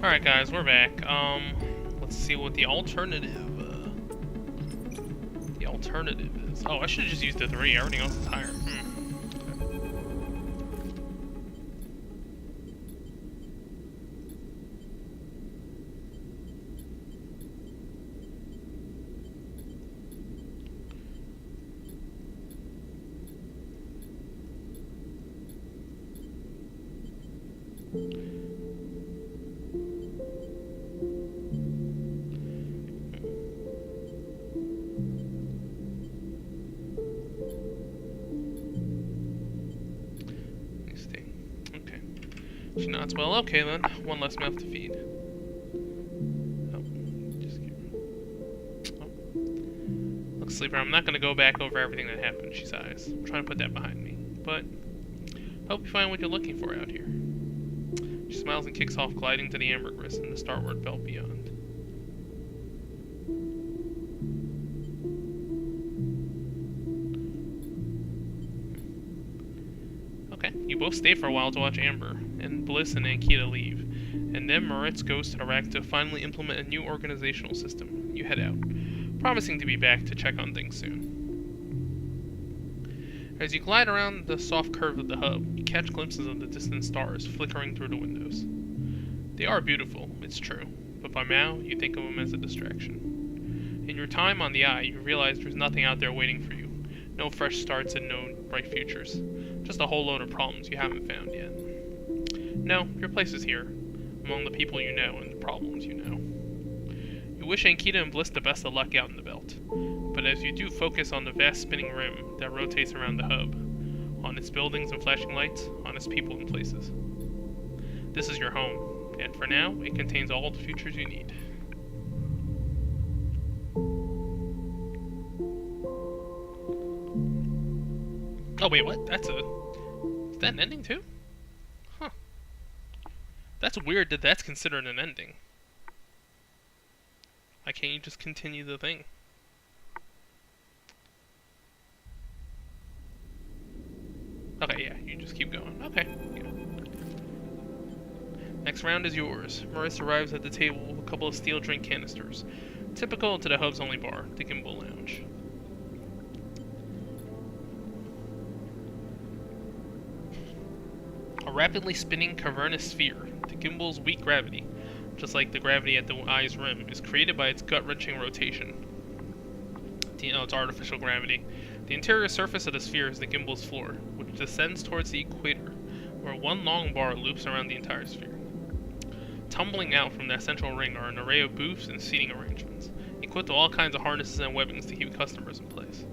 Alright guys, we're back. Let's see what the alternative is. Oh, I should have just used the 3. Everything else is higher. She nods. Well, okay then. One less mouth to feed. Oh, just keep... Oh. Look, Sleeper, I'm not gonna go back over everything that happened, she sighs. I'm trying to put that behind me. But, hope you find what you're looking for out here. She smiles and kicks off, gliding to the ambergris and the starward belt beyond. Okay, you both stay for a while to watch Amber and Bliss and Ankita leave, and then Moritz goes to the rack to finally implement a new organizational system. You head out, promising to be back to check on things soon. As you glide around the soft curve of the hub, you catch glimpses of the distant stars flickering through the windows. They are beautiful, it's true, but by now you think of them as a distraction. In your time on the Eye, you realize there's nothing out there waiting for you. No fresh starts and no bright futures. Just a whole load of problems you haven't found yet. No, your place is here, among the people you know and the problems you know. You wish Ankita and Bliss the best of luck out in the belt, but as you do focus on the vast spinning rim that rotates around the hub, on its buildings and flashing lights, on its people and places. This is your home, and for now, it contains all the futures you need. Oh wait, what? Is that an ending too? Huh. That's weird that that's considered an ending. Why can't you just continue the thing? Okay, yeah, you just keep going. Okay. Yeah. Next round is yours. Marissa arrives at the table with a couple of steel drink canisters. Typical to the hub's only bar, the Gimbal Lounge. A rapidly spinning cavernous sphere, the Gimbal's weak gravity, just like the gravity at the eye's rim, is created by its gut-wrenching rotation. It's artificial gravity. The interior surface of the sphere is the Gimbal's floor, which descends towards the equator, where one long bar loops around the entire sphere. Tumbling out from that central ring are an array of booths and seating arrangements, equipped with all kinds of harnesses and webbings to keep customers in place.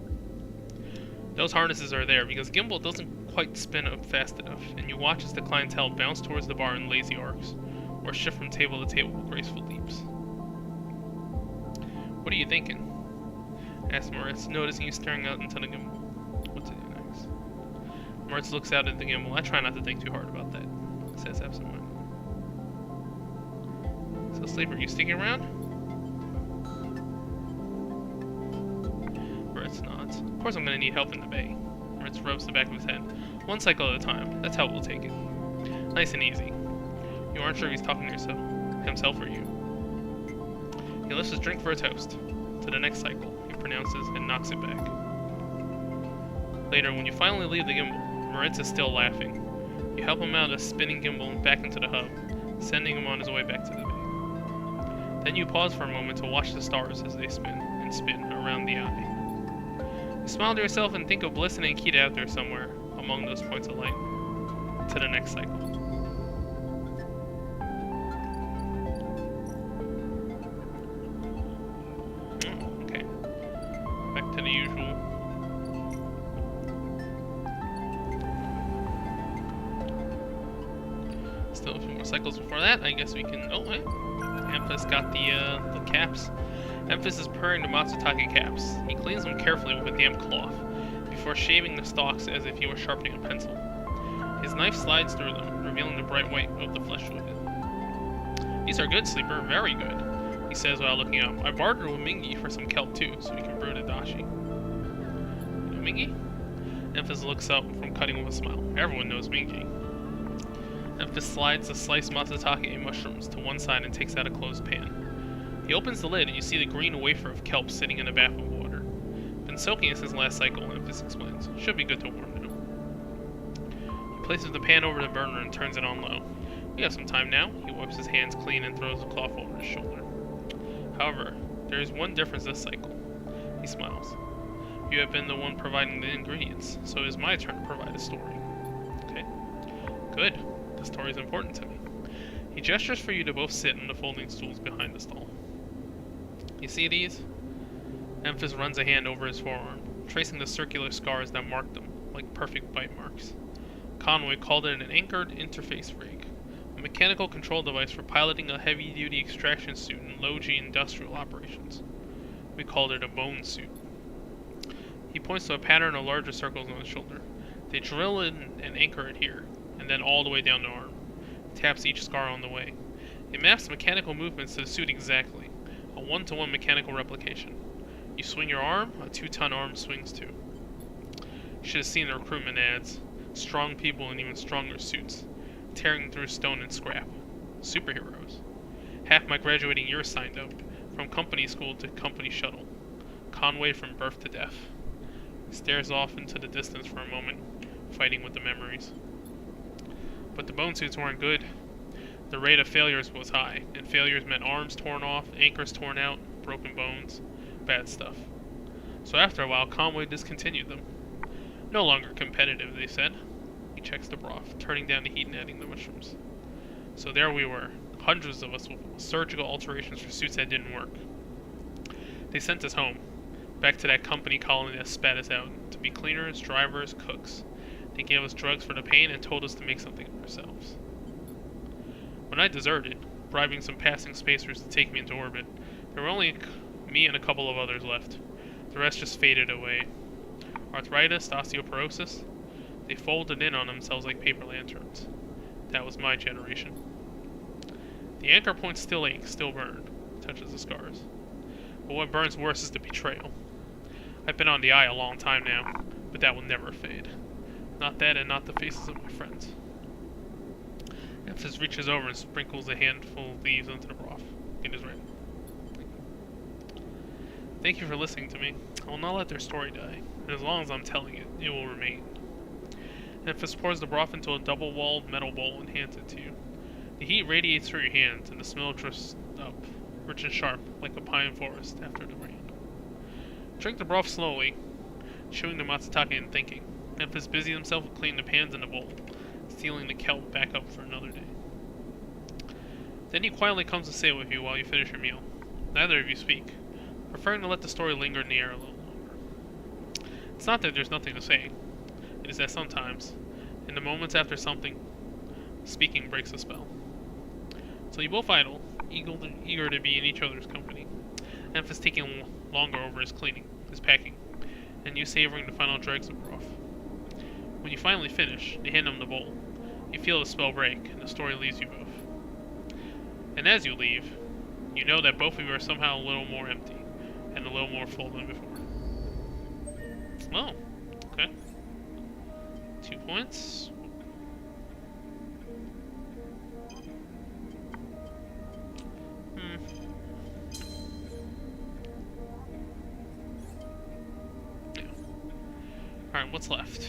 Those harnesses are there because Gimbal doesn't quite spin up fast enough, and you watch as the clientele bounce towards the bar in lazy arcs, or shift from table to table with graceful leaps. What are you thinking? Asks Moritz, noticing you staring out into the Gimbal. What to do next? Moritz looks out at the Gimbal. I try not to think too hard about that, says absentmindedly. So Sleeper, you sticking around? Moritz nods. Of course I'm gonna need help in the bay. Moritz rubs the back of his head. One cycle at a time. That's how we'll take it. Nice and easy. You aren't sure if he's talking to himself or you. He lifts his drink for a toast. To the next cycle, he pronounces and knocks it back. Later, when you finally leave the Gimbal, Moritz is still laughing. You help him out of the spinning Gimbal and back into the hub, sending him on his way back to the bay. Then you pause for a moment to watch the stars as they spin and spin around the eye. You smile to yourself and think of Bliss and Ankita out there somewhere, among those points of light. To the next cycle. Okay. Back to the usual. Still a few more cycles before that. I guess we can... Oh, wait. Emphas got the caps. Emphas is purring the Matsutake caps. He cleans them carefully with a damp cloth, before shaving the stalks as if he were sharpening a pencil. His knife slides through them, revealing the bright white of the flesh within. These are good, Sleeper, very good, he says while looking up. I bartered with Mingy for some kelp too, so we can brew the dashi. You know Mingy? Emphas looks up from cutting with a smile. Everyone knows Mingy. Memphis slides the sliced matsutake mushrooms to one side and takes out a closed pan. He opens the lid and you see the green wafer of kelp sitting in a bath of water. Been soaking it since last cycle, Memphis explains. Should be good to warm now. He places the pan over the burner and turns it on low. We have some time now. He wipes his hands clean and throws the cloth over his shoulder. However, there is one difference this cycle. He smiles. You have been the one providing the ingredients, so it is my turn to provide a story. Okay. Good. The story is important to me. He gestures for you to both sit on the folding stools behind the stall. You see these? Memphis runs a hand over his forearm, tracing the circular scars that mark them, like perfect bite marks. Conway called it an anchored interface rig, a mechanical control device for piloting a heavy-duty extraction suit in low-G industrial operations. We called it a bone suit. He points to a pattern of larger circles on his shoulder. They drill in and anchor it here, and then all the way down the arm. Taps each scar on the way. It maps mechanical movements to the suit exactly, a one-to-one mechanical replication. You swing your arm, a 2-ton arm swings too. You should have seen the recruitment ads. Strong people in even stronger suits, tearing through stone and scrap. Superheroes. Half my graduating year signed up, from company school to company shuttle. Conway from birth to death. He stares off into the distance for a moment, fighting with the memories. But the bone suits weren't good. The rate of failures was high, and failures meant arms torn off, anchors torn out, broken bones, bad stuff. So after a while, Conway discontinued them. No longer competitive, they said. He checks the broth, turning down the heat and adding the mushrooms. So there we were, hundreds of us with surgical alterations for suits that didn't work. They sent us home, back to that company colony that spat us out, to be cleaners, drivers, cooks. They gave us drugs for the pain and told us to make something of ourselves. When I deserted, bribing some passing spacers to take me into orbit, there were only me and a couple of others left. The rest just faded away. Arthritis, osteoporosis, they folded in on themselves like paper lanterns. That was my generation. The anchor points still ache, still burn, touches the scars. But what burns worse is the betrayal. I've been on the eye a long time now, but that will never fade. Not that and not the faces of my friends. Memphis reaches over and sprinkles a handful of leaves onto the broth. It is ready. Thank you for listening to me. I will not let their story die, and as long as I'm telling it, it will remain. Memphis pours the broth into a double-walled metal bowl and hands it to you. The heat radiates through your hands, and the smell drifts up, rich and sharp, like a pine forest after the rain. Drink the broth slowly, chewing the matsutake and thinking. Memphis busies himself with cleaning the pans in the bowl, sealing the kelp back up for another day. Then he quietly comes to sit with you while you finish your meal. Neither of you speak, preferring to let the story linger in the air a little longer. It's not that there's nothing to say. It is that sometimes, in the moments after something, speaking breaks the spell. So you both idle, eager to be in each other's company. Memphis taking longer over his cleaning, his packing, and you savoring the final dregs of broth. When you finally finish, you hand him the bowl. You feel the spell break, and the story leaves you both. And as you leave, you know that both of you are somehow a little more empty, and a little more full than before. Oh, okay. 2 points. Yeah. Alright, what's left?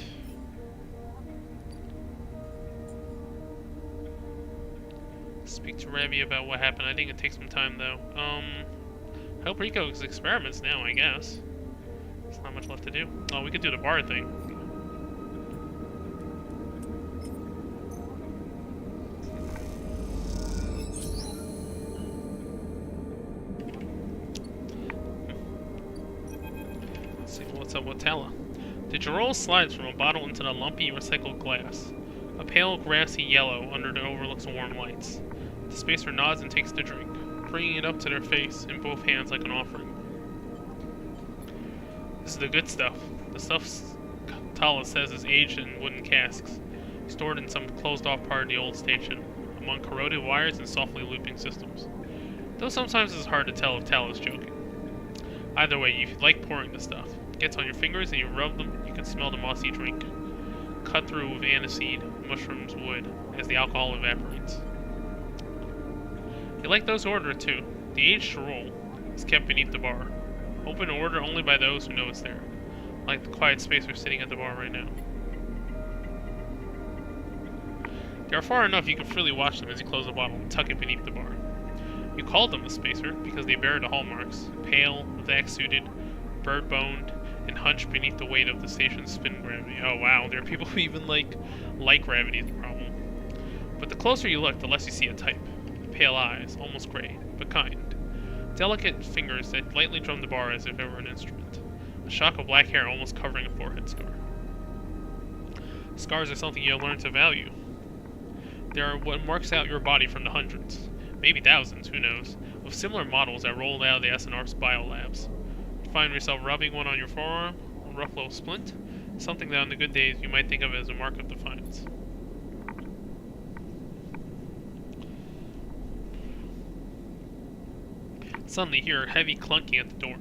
Speak to Ravi about what happened. I think it takes some time, though. Help Rico's experiments now, I guess. There's not much left to do. Oh, we could do the bar thing. Let's see what's up with Tala. The Jarol slides from a bottle into the lumpy recycled glass. A pale grassy yellow under the overlooks warm lights. The spacer nods and takes the drink, bringing it up to their face in both hands like an offering. This is the good stuff. The stuff Tala says is aged in wooden casks, stored in some closed-off part of the old station, among corroded wires and softly looping systems. Though sometimes it's hard to tell if Tala's joking. Either way, you like pouring the stuff. It gets on your fingers and you rub them, you can smell the mossy drink. Cut through with aniseed, mushrooms would, as the alcohol evaporates. You like those who order it too. The aged roll is kept beneath the bar, open to order only by those who know it's there, like the quiet spacer sitting at the bar right now. They are far enough you can freely watch them as you close the bottle and tuck it beneath the bar. You called them the spacer because they bear the hallmarks, pale, vac-suited, bird-boned, and hunched beneath the weight of the station's spin gravity. Oh wow, there are people who even like gravity is the problem. But the closer you look, the less you see a type. Pale eyes, almost gray, but kind. Delicate fingers that lightly drum the bar as if it were an instrument. A shock of black hair almost covering a forehead scar. Scars are something you'll learn to value. They are what marks out your body from the hundreds, maybe thousands, who knows, of similar models that rolled out of the SNR's biolabs. You find yourself rubbing one on your forearm, a rough little splint, something that on the good days you might think of as a mark of defiance. Suddenly, you hear a heavy clunking at the door.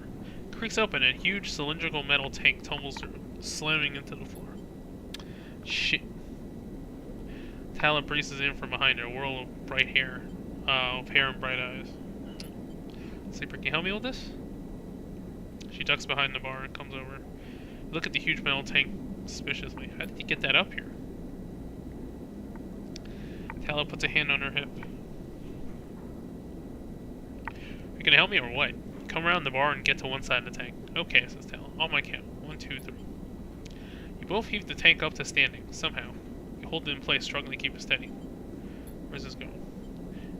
It creaks open and a huge cylindrical metal tank tumbles through, slamming into the floor. Shit. Talent breezes in from behind her, a whirl of bright hair, and bright eyes. Sleeper, can you help me with this? She ducks behind the bar and comes over. You look at the huge metal tank suspiciously. How did you get that up here? Tala puts a hand on her hip. Are you gonna help me or what? Come around the bar and get to one side of the tank. Okay, says Tala. On my count. 1, 2, 3. You both heave the tank up to standing, somehow. You hold it in place, struggling to keep it steady. Where's this going?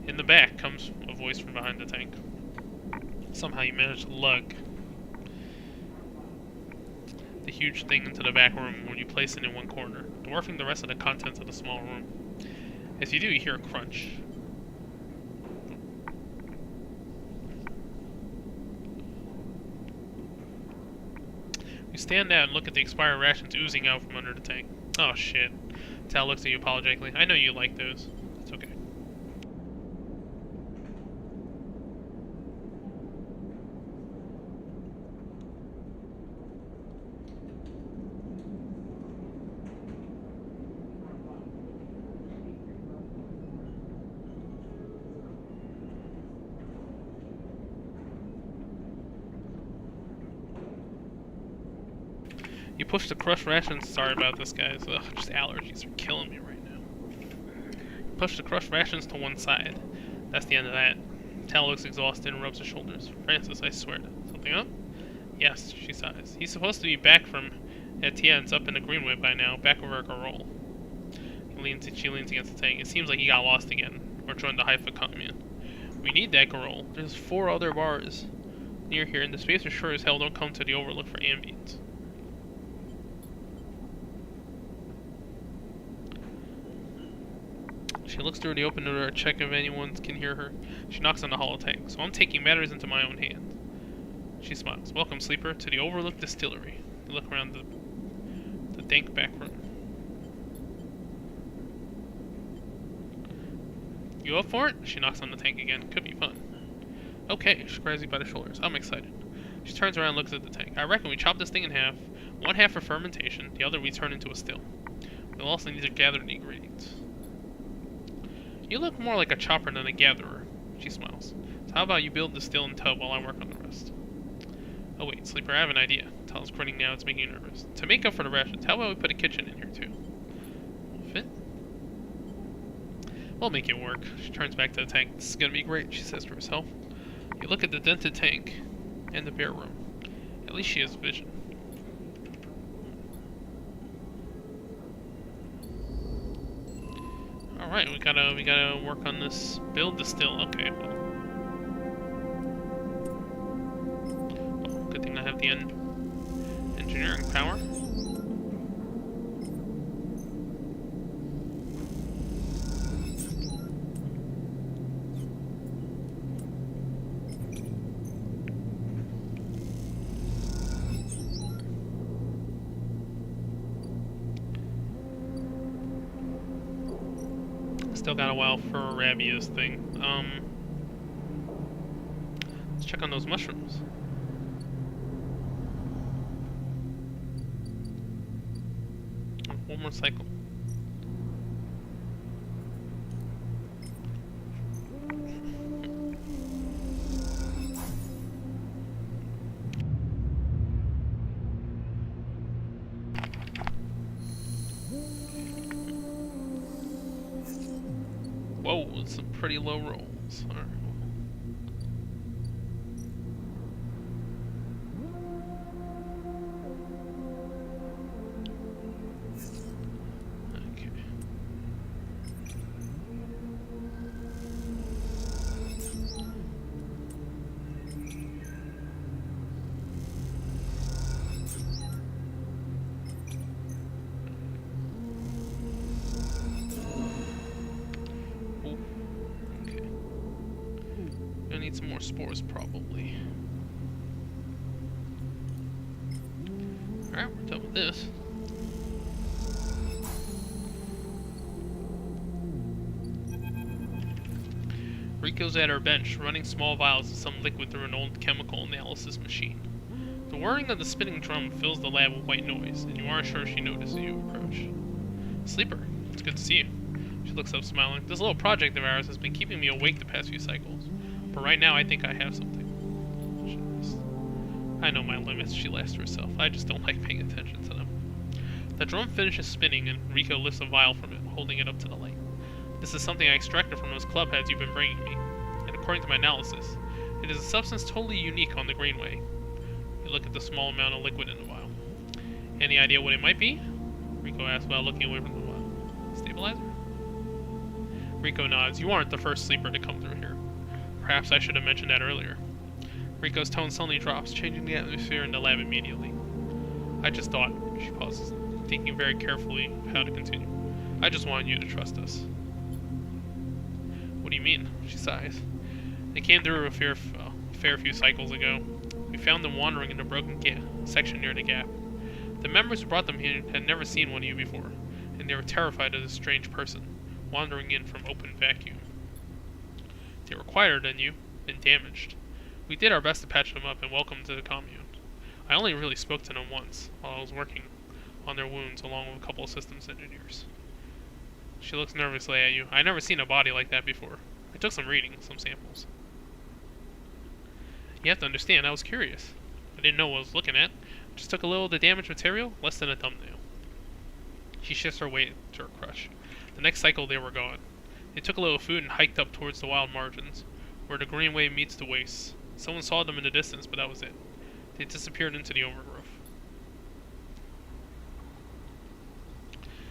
In the back comes a voice from behind the tank. Somehow you manage to lug the huge thing into the back room when you place it in one corner, dwarfing the rest of the contents of the small room. As you do, you hear a crunch. You stand down and look at the expired rations oozing out from under the tank. Oh shit. Tal looks at you apologetically. I know you like those. It's okay. You push the crushed rations. Sorry about this, guys. Ugh, just allergies are killing me right now. You push the crushed rations to one side. That's the end of that. Tal looks exhausted and rubs her shoulders. Francis, I swear. Something up? Yes, she sighs. He's supposed to be back from Etienne's up in the Greenway by now, back over at Garol. She leans against the tank. It seems like he got lost again, or joined the Haifa commune. We need that Garol. There's 4 other bars near here, and the spacers sure as hell don't come to the Overlook for ambience. She looks through the open door to check if anyone can hear her. She knocks on the hollow tank. So I'm taking matters into my own hands. She smiles. Welcome, sleeper, to the Overlook Distillery. You look around the dank back room. You up for it? She knocks on the tank again. Could be fun. Okay, she grabs you by the shoulders. I'm excited. She turns around and looks at the tank. I reckon we chop this thing in half. 1 half for fermentation, the other we turn into a still. We'll also need to gather the ingredients. You look more like a chopper than a gatherer. She smiles. So how about you build the still and tub while I work on the rest? Oh wait, sleeper, I have an idea. Tal's grinning now, it's making you nervous. To make up for the rations, how about we put a kitchen in here too? Will fit? We'll make it work. She turns back to the tank. This is gonna be great, she says to herself. You look at the dented tank and the bare room. At least she has vision. Alright, we gotta work on this. Build the still. Okay, well. Oh, good thing I have the engineering power. Still got a while for Rabia's thing. Let's check on those mushrooms. One more cycle. Whoa, some pretty low rolls. Alright. Okay. Ooh. Okay. Gonna need some more spores, probably. Alright, we're done with this. Rico's at her bench, running small vials of some liquid through an old chemical analysis machine. The whirring of the spinning drum fills the lab with white noise, and you aren't sure she notices you approach. Sleeper, it's good to see you. She looks up smiling. This little project of ours has been keeping me awake the past few cycles, but right now I think I have something. I know my limits, she laughs to herself. I just don't like paying attention to them. The drum finishes spinning, and Rico lifts a vial from it, holding it up to the light. This is something I extracted from those club heads you've been bringing me, and according to my analysis, it is a substance totally unique on the Greenway. You look at the small amount of liquid in the vial. Any idea what it might be? Rico asks while looking away from the vial. Stabilizer? Rico nods. You aren't the first sleeper to come through here. Perhaps I should have mentioned that earlier. Rico's tone suddenly drops, changing the atmosphere in the lab immediately. I just thought, she pauses, thinking very carefully how to continue. I just wanted you to trust us. What do you mean? She sighs. They came through a fair few cycles ago. We found them wandering in a broken section near the gap. The members who brought them here had never seen one of you before, and they were terrified of this strange person, wandering in from open vacuum. They were quieter than you, and damaged. We did our best to patch them up and welcome them to the commune. I only really spoke to them once, while I was working on their wounds along with a couple of systems engineers. She looks nervously at you. I've never seen a body like that before. I took some reading, some samples. You have to understand, I was curious. I didn't know what I was looking at. Just took a little of the damaged material, less than a thumbnail. She shifts her weight to her crush. The next cycle they were gone. They took a little food and hiked up towards the wild margins, where the greenway meets the wastes. Someone saw them in the distance, but that was it. They disappeared into the overgrowth.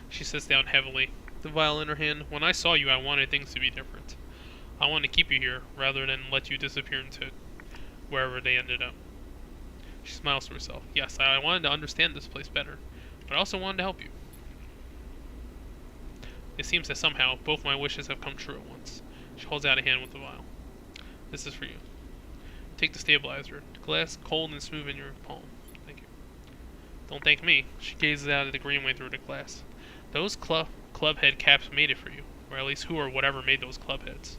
She sits down heavily, the vial in her hand. When I saw you, I wanted things to be different. I wanted to keep you here, rather than let you disappear into wherever they ended up. She smiles to herself. Yes, I wanted to understand this place better, but I also wanted to help you. It seems that somehow, both my wishes have come true at once. She holds out a hand with the vial. This is for you. Take the stabilizer. The glass cold and smooth in your palm. Thank you. Don't thank me. She gazes out at the greenway through the glass. Those club head caps made it for you, or at least who or whatever made those club heads.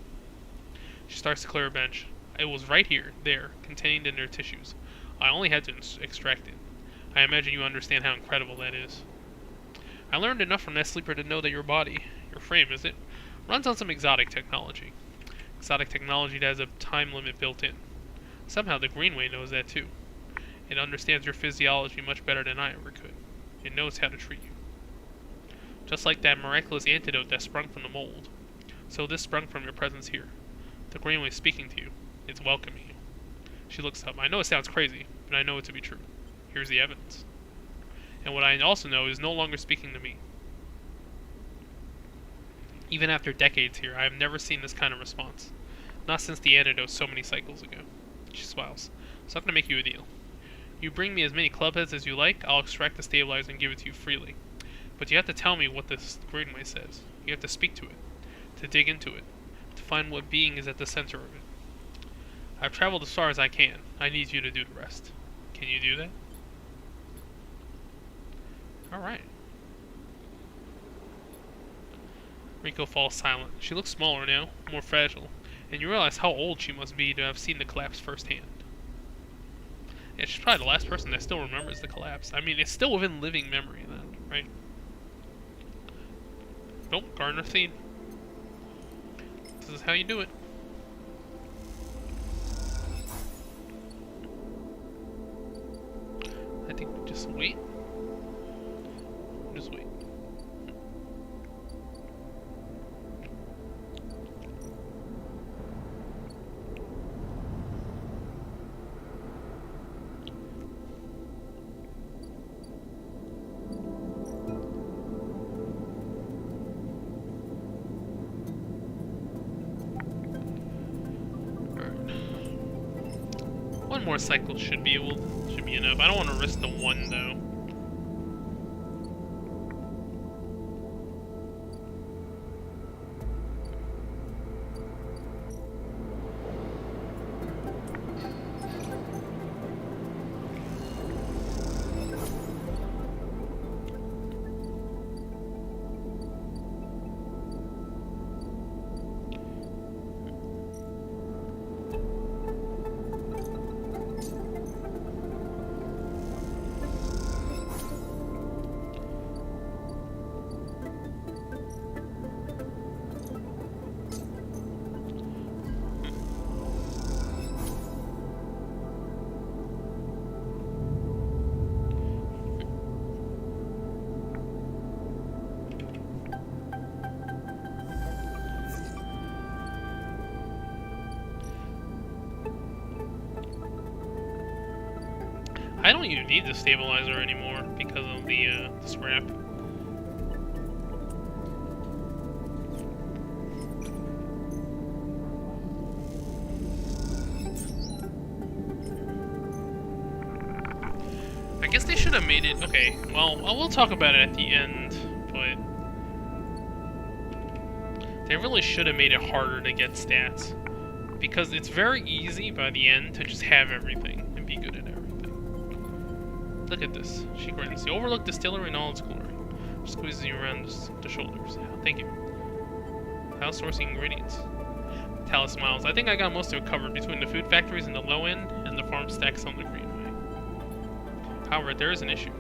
She starts to clear a bench. It was right here, there, contained in their tissues. I only had to extract it. I imagine you understand how incredible that is. I learned enough from that sleeper to know that your body, your frame, runs on some exotic technology. Exotic technology that has a time limit built in. Somehow the Greenway knows that too. It understands your physiology much better than I ever could. It knows how to treat you. Just like that miraculous antidote that sprung from the mold. So this sprung from your presence here. The Greenway speaking to you. It's welcoming you. She looks up. I know it sounds crazy, but I know it to be true. Here's the evidence. And what I also know is no longer speaking to me. Even after decades here, I have never seen this kind of response. Not since the antidote so many cycles ago. She smiles. So I'm going to make you a deal. You bring me as many clubheads as you like, I'll extract the stabilizer and give it to you freely. But you have to tell me what this Greenway says. You have to speak to it. To dig into it. To find what being is at the center of it. I've traveled as far as I can. I need you to do the rest. Can you do that? Alright. Rico falls silent. She looks smaller now, more fragile, and you realize how old she must be to have seen the collapse firsthand. Yeah, she's probably the last person that still remembers the collapse. I mean, it's still within living memory then, right? Nope, Gardener Seed. This is how you do it. I think we just wait. Just wait. more cycles should be enough. I don't want to risk the one though. I don't even need the stabilizer anymore because of the scrap. I guess they should have made it... Okay, well, we'll talk about it at the end, but... They really should have made it harder to get stats. Because it's very easy by the end to just have everything and be good at everything. Look at this. She grins. The overlooked distillery in all its glory. Squeezes you around the shoulders. Thank you. House sourcing ingredients. Talis smiles. I think I got most of it covered between the food factories in the low end and the farm stacks on the greenway. However, there is an issue.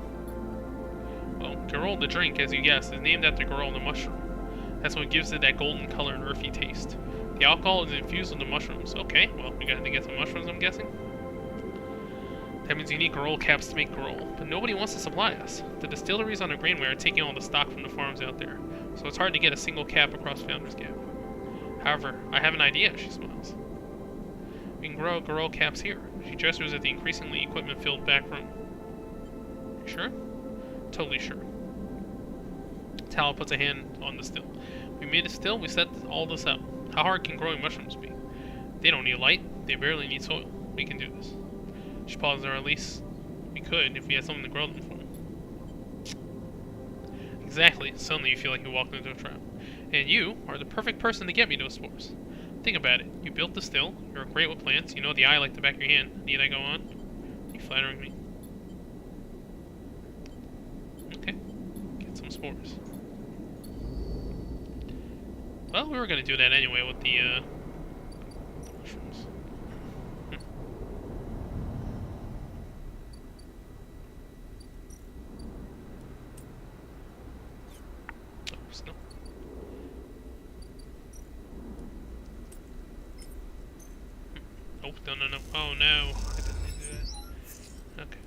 Well, Garol the drink, as you guessed, is named after Garol the mushroom. That's what gives it that golden color and earthy taste. The alcohol is infused with the mushrooms. Okay, well, we gotta get some mushrooms, I'm guessing. That means you need Garol caps to make Garol, but nobody wants to supply us. The distilleries on the Greenway are taking all the stock from the farms out there, so it's hard to get a single cap across Founder's Gap. However, I have an idea, she smiles. We can grow Garol caps here. She gestures at the increasingly equipment-filled back room. Sure? Totally sure. Tal puts a hand on the still. We made a still, we set all this up. How hard can growing mushrooms be? They don't need light, they barely need soil. We can do this. She pauses, or at least we could if we had something to grow them from. Exactly. Suddenly you feel like you walked into a trap. And you are the perfect person to get me those spores. Think about it. You built the still, you're great with plants, you know the eye like the back of your hand. Need I go on? Are you flattering me? Okay. Get some spores. Well, we were going to do that anyway with the mushrooms. Oh, snow. Oh, no. Oh, no. I didn't mean to do that. Okay.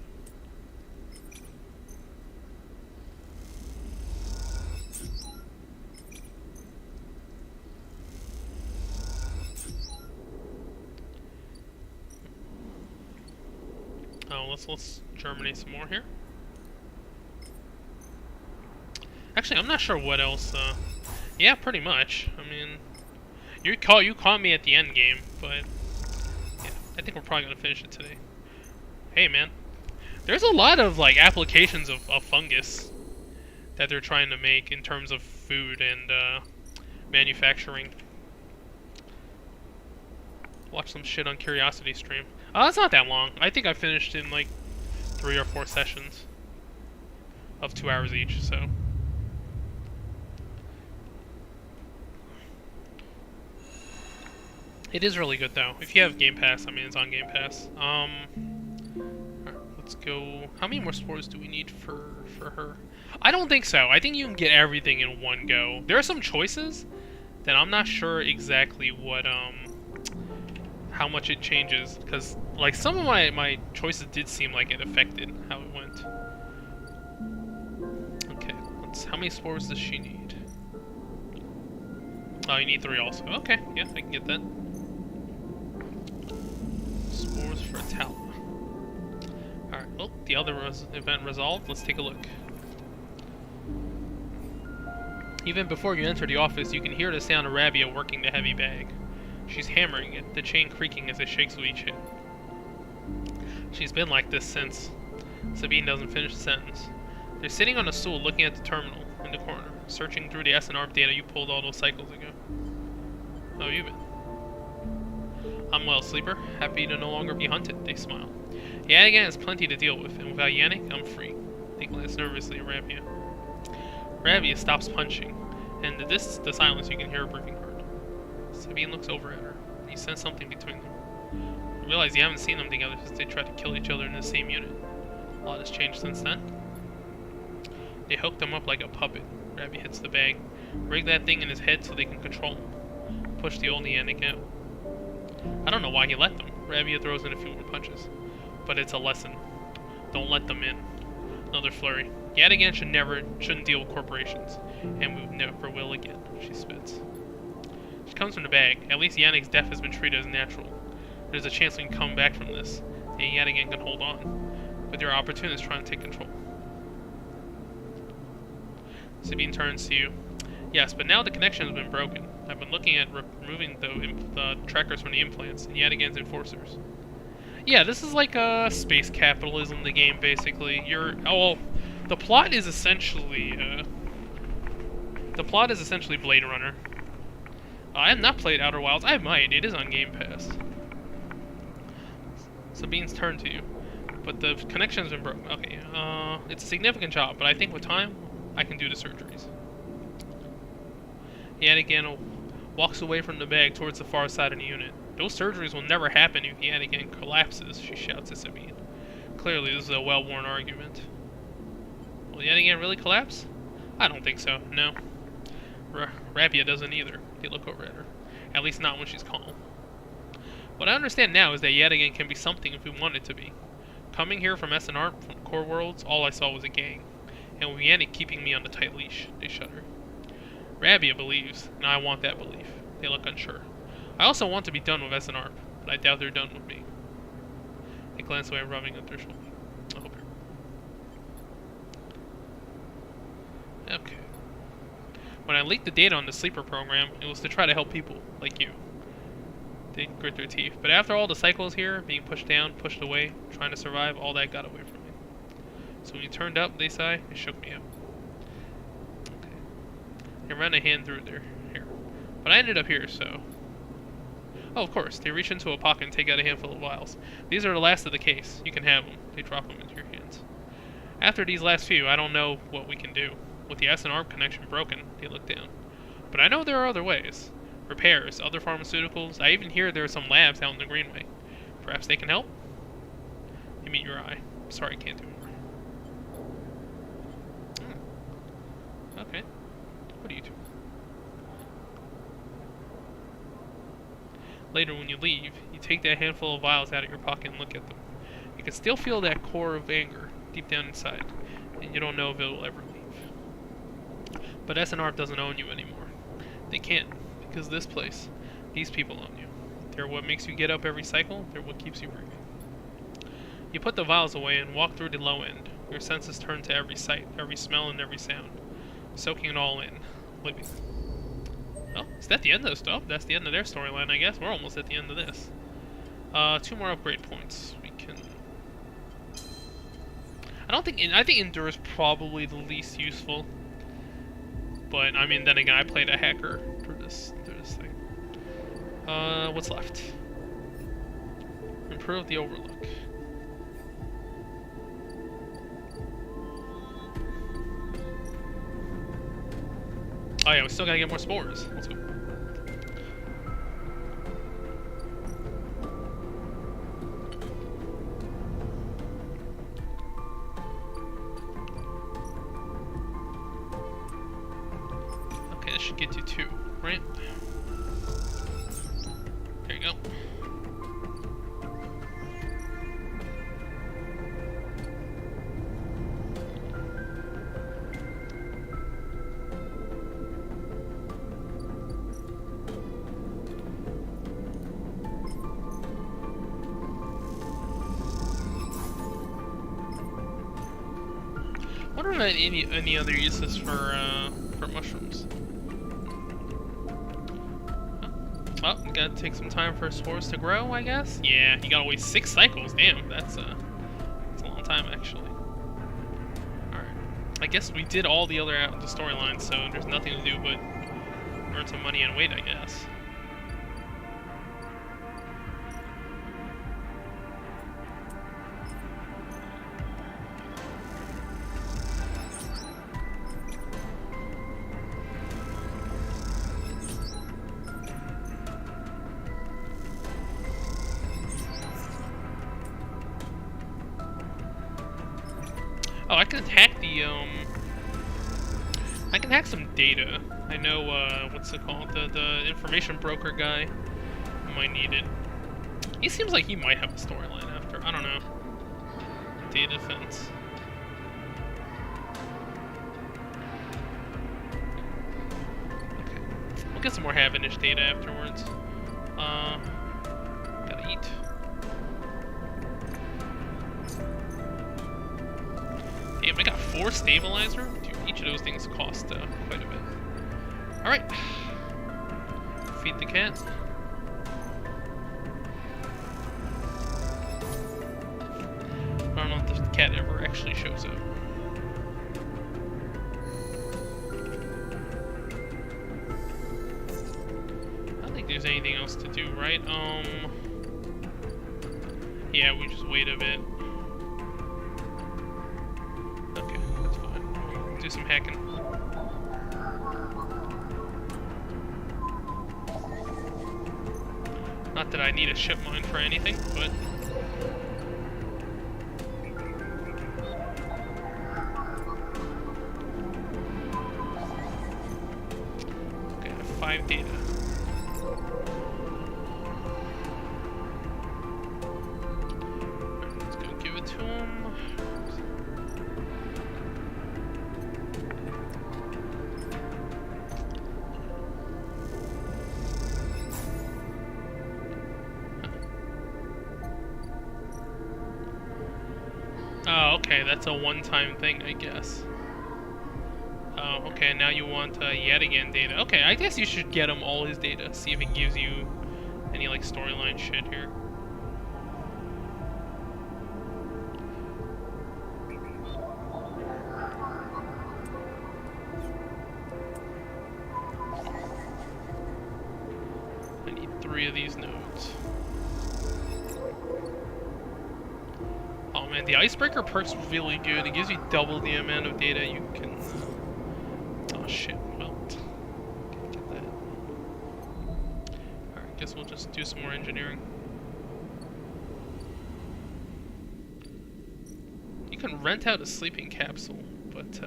Oh, let's germinate some more here. Actually, I'm not sure what else. Yeah, pretty much. I mean, you caught me at the end game, but yeah, I think we're probably gonna finish it today. Hey, man, there's a lot of like applications of fungus that they're trying to make in terms of food and manufacturing. Watch some shit on Curiosity stream. It's not that long. I think I finished in like 3 or 4 sessions of 2 hours each, so. It is really good though. If you have Game Pass, I mean it's on Game Pass. Alright, let's go. How many more spores do we need for her? I don't think so. I think you can get everything in one go. There are some choices that I'm not sure exactly what how much it changes, because like some of my choices did seem like it affected how it went. Okay, how many spores does she need? Oh, you need 3 also. Okay, yeah, I can get that. Spores for Tal. Alright, well, the other event resolved. Let's take a look. Even before you enter the office, you can hear the sound of Rabia working the heavy bag. She's hammering it, the chain creaking as it shakes with each hit. She's been like this since. Sabine doesn't finish the sentence. They're sitting on a stool looking at the terminal in the corner, searching through the SNR data you pulled all those cycles ago. How have you been? I'm well, Sleeper. Happy to no longer be hunted, they smile. Yadigan has plenty to deal with, and without Yannick, I'm free. They glance nervously at Rabia. Rabia stops punching, and in the silence you can hear a breathing hard. Sabine looks over at her. You sense something between them. You realize you haven't seen them together since they tried to kill each other in the same unit. A lot has changed since then. They hooked him up like a puppet. Rabia hits the bag. Rig that thing in his head so they can control him. Push the old Yannick out. I don't know why he let them. Rabia throws in a few more punches. But it's a lesson. Don't let them in. Another flurry. Yadigan shouldn't deal with corporations. And we never will again, she spits. She comes from the bag. At least Yannick's death has been treated as natural. There's a chance we can come back from this. And Yadigan can hold on. But there are opportunists trying to take control. Sabine turns to you. Yes, but now the connection has been broken. I've been looking at removing the trackers from the implants and Yadigan's enforcers. Yeah, this is like space capitalism, the game, basically. The plot is essentially Blade Runner. I have not played Outer Wilds. I might. It is on Game Pass. Sabine's turn to you, but the connection has been broken. Okay, it's a significant job, but I think with time, I can do the surgeries. Yadigan walks away from the bag towards the far side of the unit. Those surgeries will never happen if Yadigan collapses, she shouts at Sabine. Clearly, this is a well-worn argument. Will Yadigan really collapse? I don't think so, no. Rabia doesn't either. They look over at her. At least not when she's calm. What I understand now is that Yadigan can be something if we want it to be. Coming here from SNR, from Core Worlds, all I saw was a gang. And with Yannick keeping me on the tight leash, they shudder. Rabia believes, and I want that belief. They look unsure. I also want to be done with SNR, but I doubt they're done with me. They glance away, rubbing at their shoulder. I hope you're... Okay. When I leaked the data on the Sleeper program, it was to try to help people, like you. They grit their teeth. But after all the cycles here, being pushed down, pushed away, trying to survive, all that got away from me. So when you turned up, they sigh, it shook me up. Okay. They ran a hand through their hair. But I ended up here, so... Oh, of course. They reach into a pocket and take out a handful of vials. These are the last of the case. You can have them. They drop them into your hands. After these last few, I don't know what we can do. With the SNR connection broken, they look down. But I know there are other ways. Repairs, other pharmaceuticals. I even hear there are some labs out in the Greenway. Perhaps they can help? You meet your eye. Sorry, I can't do more. Okay. What are you doing? Later, when you leave, you take that handful of vials out of your pocket and look at them. You can still feel that core of anger deep down inside, and you don't know if it will ever leave. But SNR doesn't own you anymore. They can't, because this place, these people own you. They're what makes you get up every cycle, they're what keeps you breathing. You put the vials away and walk through the low end. Your senses turn to every sight, every smell, and every sound, soaking it all in, living. Oh, is that the end of the stuff? That's the end of their storyline, I guess. We're almost at the end of this. 2 more upgrade points. We can... I think Endure is probably the least useful. But, I mean, then again, I played a hacker through this thing. What's left? Improve the Overlook. Oh yeah, we still gotta get more spores. Let's go. Okay, that should get you 2, right? There you go. I wonder if I had any other uses for mushrooms. Oh, you gotta take some time for spores to grow, I guess? Yeah, you gotta wait 6 cycles. Damn, that's a long time, actually. Alright. I guess we did all the other the storylines, so there's nothing to do but earn some money and wait, I guess. Oh, I can hack the, I can hack some data. I know, what's it called? The information broker guy might need it. He seems like he might have a storyline after. I don't know. Data defense. Okay. We'll get some more Havenish data afterwards. Gotta eat. Damn, I got 4 stabilizer? Dude, each of those things cost quite a bit. Alright. Feed the cat. I don't know if the cat ever actually shows up. I don't think there's anything else to do, right? Yeah, we just wait a bit. Do some hacking. Not that I need a ship mine for anything, but... Okay, I have 5 data. Alright, let's go give it to him. Oh, okay, that's a one-time thing, I guess. Oh, okay, now you want yet again data. Okay, I guess you should get him all his data, see if it gives you any, like, storyline shit here. I need 3 of these nodes. Oh man, the icebreaker perk's really good. It gives you double the amount of data you can... Oh shit, well... Can't get that. Alright, guess we'll just do some more engineering. You can rent out a sleeping capsule, but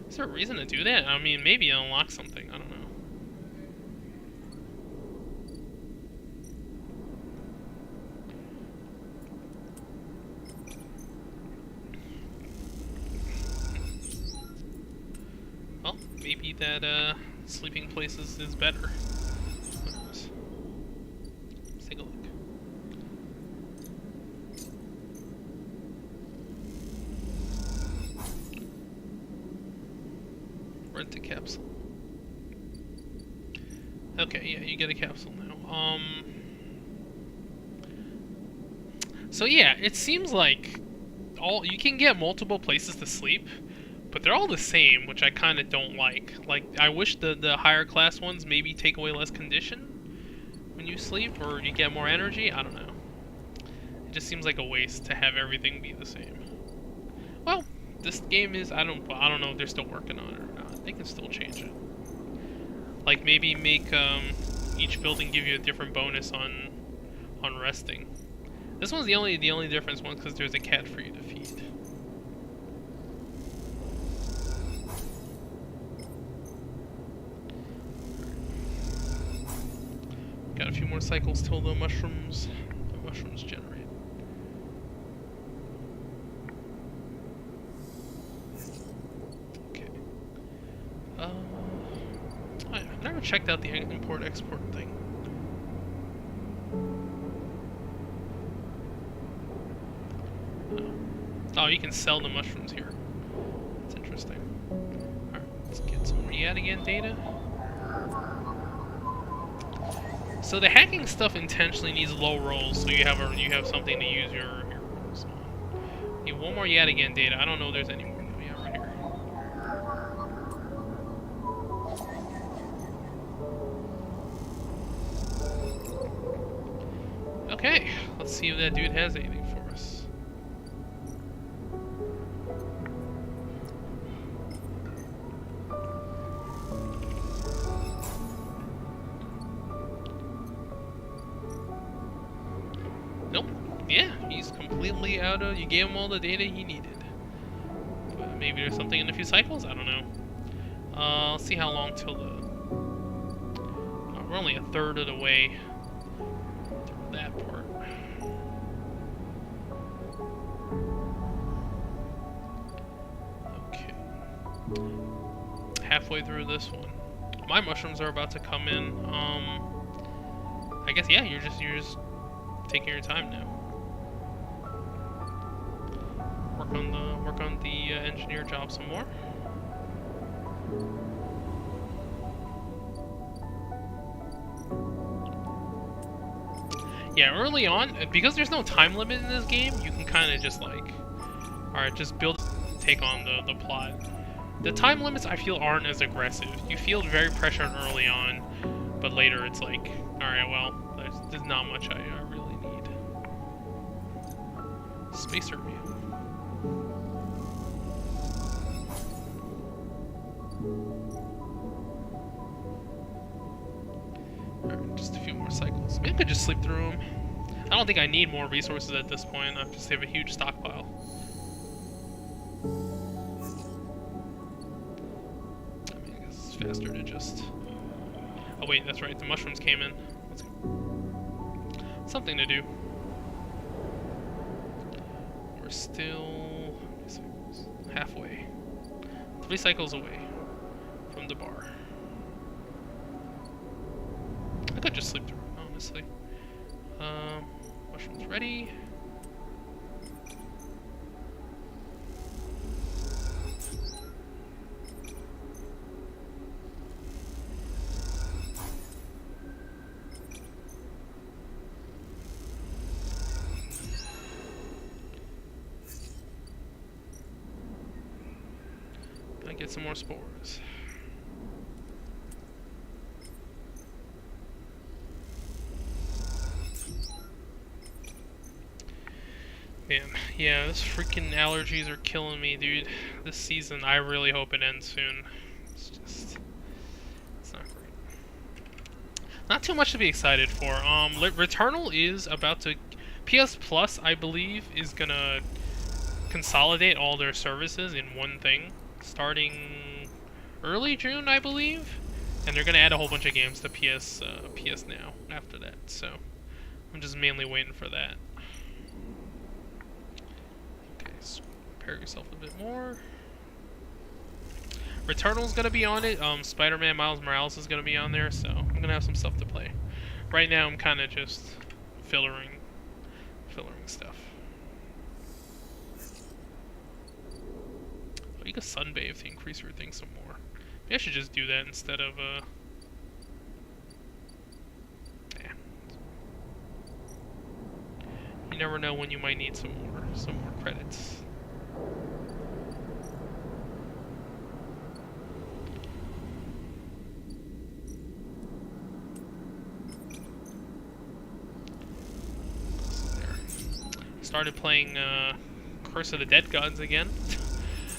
is there a reason to do that? I mean, maybe unlock something, I don't know. Well, maybe that sleeping places is better. Who knows? Let's take a look. Rent a capsule. Okay, yeah, you get a capsule now. So yeah, it seems like you can get multiple places to sleep, but they're all the same, which I kind of don't like. Like, I wish the higher class ones maybe take away less condition when you sleep, or you get more energy. I don't know. It just seems like a waste to have everything be the same. Well, this game is, I don't know if they're still working on it or not. They can still change it. Like, maybe make each building give you a different bonus on resting. This one's the only difference one because there's a cat for you to feed. Got a few more cycles till the mushrooms generate. Okay. I've never checked out the import-export thing. Oh, you can sell the mushrooms here. That's interesting. Alright, let's get some Yadigan data. So the hacking stuff intentionally needs low rolls, so you have something to use your rolls on. Need one more yet again data. I don't know if there's any more. Yeah, right here. Okay, let's see if that dude has anything for us. Nope. Yeah, he's completely out of... You gave him all the data he needed. But maybe there's something in a few cycles? I don't know. Let's see how long till the... we're only a third of the way through that part. Okay. Halfway through this one. My mushrooms are about to come in. I guess, yeah, you're just taking your time now. Work on the engineer job some more. Yeah, early on, because there's no time limit in this game, you can kind of just like, alright, just build, take on the plot. The time limits, I feel, aren't as aggressive. You feel very pressured early on, but later it's like, alright, well, there's not much I really need. Spacer view. Alright, just a few more cycles. Maybe I could just sleep through them. I don't think I need more resources at this point. I just have a huge stockpile. I mean, I guess it's faster to just... Oh wait, that's right, the mushrooms came in. Let's go. Something to do. We're still... how many cycles? Halfway. 3 cycles away from the bar. I could just sleep through it, honestly. Mushrooms ready. I get some more spores. Man, yeah, this freaking allergies are killing me, dude. This season, I really hope it ends soon. It's just... it's not great. Not too much to be excited for. Returnal is about to... PS Plus, I believe, is gonna consolidate all their services in one thing. Starting early June, I believe. And they're gonna add a whole bunch of games to PS Now after that. So, I'm just mainly waiting for that. Prepare yourself a bit more. Returnal's gonna be on it. Spider-Man Miles Morales is gonna be on there, so I'm gonna have some stuff to play. Right now, I'm kind of just fillering stuff. Oh, you can sunbathe to increase your thing some more. Maybe I should just do that instead of You never know when you might need some more credits. Started playing Curse of the Dead Gods again.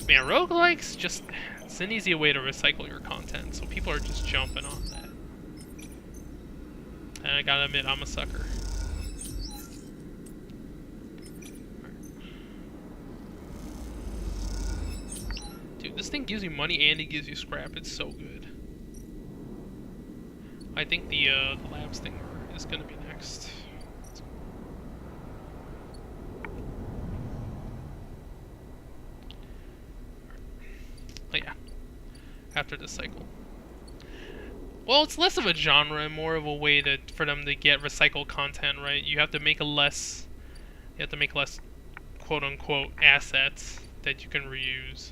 Man, roguelikes just... it's an easy way to recycle your content, so people are just jumping on that. And I gotta admit, I'm a sucker. Dude, this thing gives you money and it gives you scrap. It's so good. I think the labs thing is gonna be next. Oh yeah, after this cycle. Well, it's less of a genre and more of a way for them to get recycled content, right? You have to make less quote-unquote assets that you can reuse.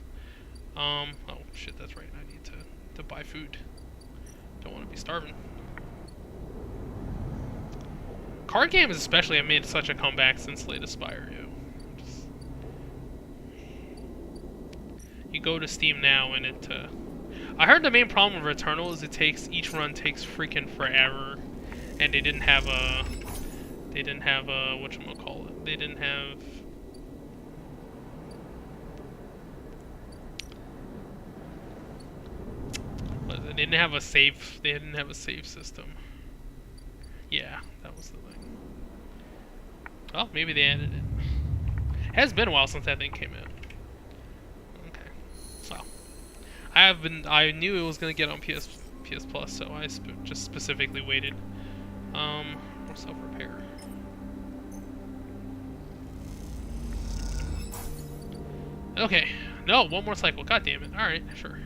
Oh shit, that's right. I need to buy food. Don't want to be starving. Card games especially have made such a comeback since Slay the Spire, yo. You go to Steam now and it, I heard the main problem with Returnal is each run takes freaking forever. And they didn't have a, whatchamacallit, they didn't have a save system. Yeah, that was the thing. Well, maybe they added it. It has been a while since that thing came out. Okay. So, I knew it was gonna get on PS Plus, so I just specifically waited. More self-repair. Okay. No, one more cycle. God damn it. Alright, sure.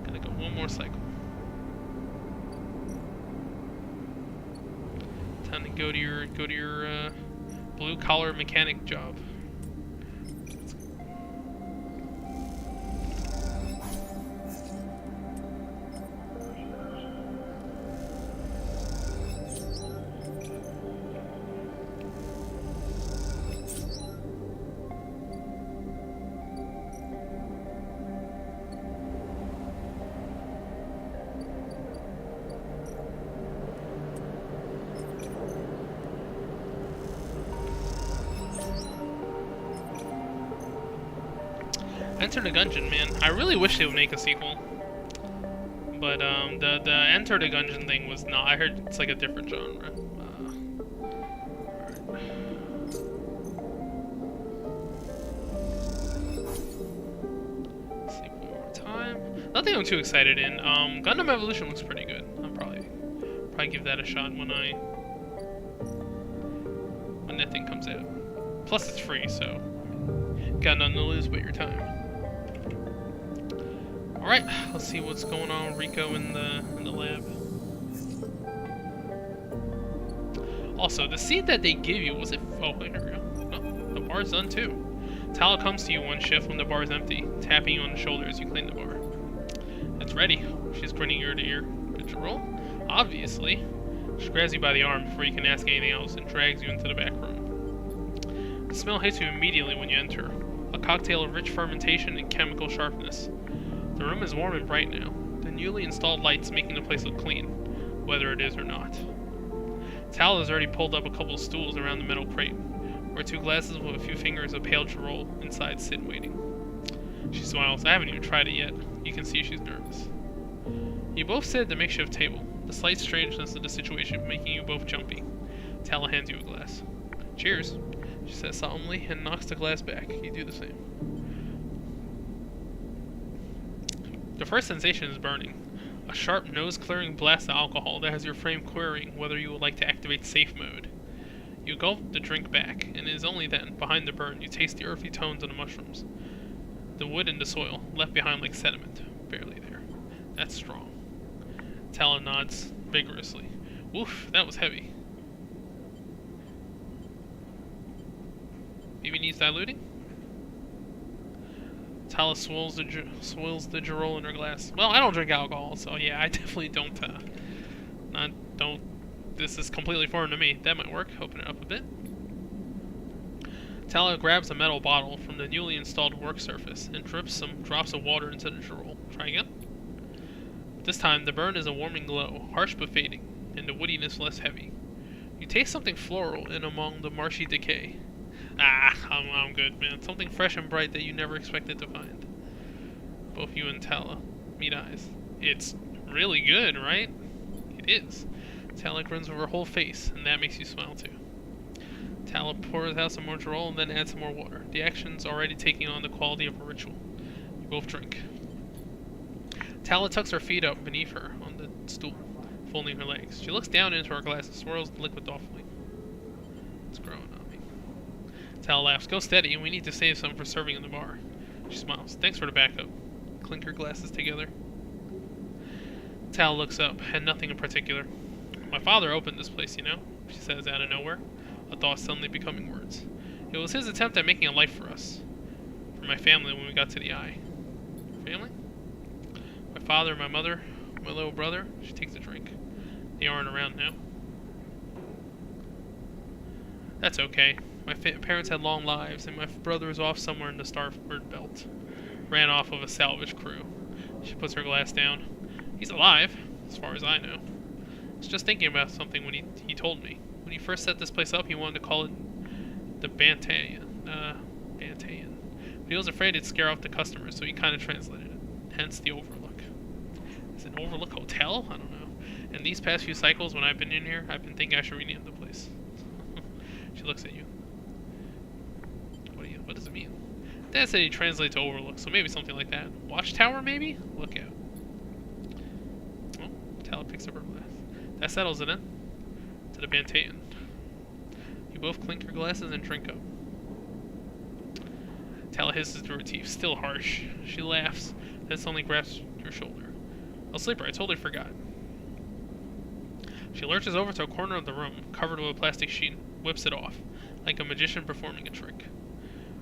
Gotta go one more cycle. Time to go to your blue collar mechanic job. Enter the Gungeon, man. I really wish they would make a sequel. But, the Enter the Gungeon thing was not. I heard it's like a different genre. Let's see one more time. Nothing I'm too excited in. Gundam Evolution looks pretty good. I'll probably give that a shot when that thing comes out. Plus it's free, so got nothing to lose but your time. Alright, let's see what's going on with Rico in the lab. Also, the seed that they give you, was it... Oh, here we go. Oh, the bar's done too. Tala comes to you one shift when the bar is empty, tapping you on the shoulder as you clean the bar. It's ready. She's grinning ear to ear. Did you roll? Obviously. She grabs you by the arm before you can ask anything else and drags you into the back room. The smell hits you immediately when you enter. A cocktail of rich fermentation and chemical sharpness. The room is warm and bright now, the newly installed lights making the place look clean, whether it is or not. Tal has already pulled up a couple of stools around the metal crate, where two glasses with a few fingers of pale Chirol inside sit waiting. She smiles. I haven't even tried it yet. You can see she's nervous. You both sit at the makeshift table, the slight strangeness of the situation making you both jumpy. Tal hands you a glass. Cheers, she says solemnly and knocks the glass back. You do the same. The first sensation is burning. A sharp, nose-clearing blast of alcohol that has your frame querying whether you would like to activate safe mode. You gulp the drink back, and it is only then, behind the burn, you taste the earthy tones of the mushrooms. The wood and the soil, left behind like sediment. Barely there. That's strong. Talon nods vigorously. Woof, that was heavy. Maybe needs diluting? Tala swills the Chirol in her glass. Well, I don't drink alcohol, so yeah, I definitely don't, this is completely foreign to me. That might work. Open it up a bit. Tala grabs a metal bottle from the newly installed work surface and drips some drops of water into the Chirol. Try again. This time, the burn is a warming glow, harsh but fading, and the woodiness less heavy. You taste something floral in among the marshy decay. Ah, I'm good, man. Something fresh and bright that you never expected to find. Both you and Tala meet eyes. It's really good, right? It is. Tala grins over her whole face, and that makes you smile too. Tala pours out some more Chirol and then adds some more water. The action's already taking on the quality of a ritual. You both drink. Tala tucks her feet up beneath her on the stool, folding her legs. She looks down into her glass and swirls the liquid thoughtfully. It's growing on me. Tala laughs. Go steady, and we need to save some for serving in the bar. She smiles. Thanks for the backup. Clink her glasses together. Tala looks up, and nothing in particular. My father opened this place, you know, she says out of nowhere, a thought suddenly becoming words. It was his attempt at making a life for us. For my family when we got to the Eye. Family? father, my mother, my little brother. She takes a drink. They aren't around now. That's okay. My parents had long lives, and my brother was off somewhere in the starboard belt. Ran off of a salvage crew. She puts her glass down. He's alive, as far as I know. I was just thinking about something when he told me. When he first set this place up, he wanted to call it the Bantayan. But he was afraid it'd scare off the customers, so he kind of translated it. Hence the Overlook. Is it an Overlook Hotel? I don't know. And these past few cycles, when I've been in here, I've been thinking I should rename the place. She looks at you. What does it mean? Dad said he translates to Overlook, so maybe something like that. Watchtower, maybe? Look out. Oh, Tala picks up her glass. That settles it in. To the Bantayan. You both clink your glasses and drink up. Tala hisses through her teeth, still harsh. She laughs, then suddenly grabs your shoulder. I'll sleep her, I totally forgot. She lurches over to a corner of the room, covered with a plastic sheet, and whips it off, like a magician performing a trick.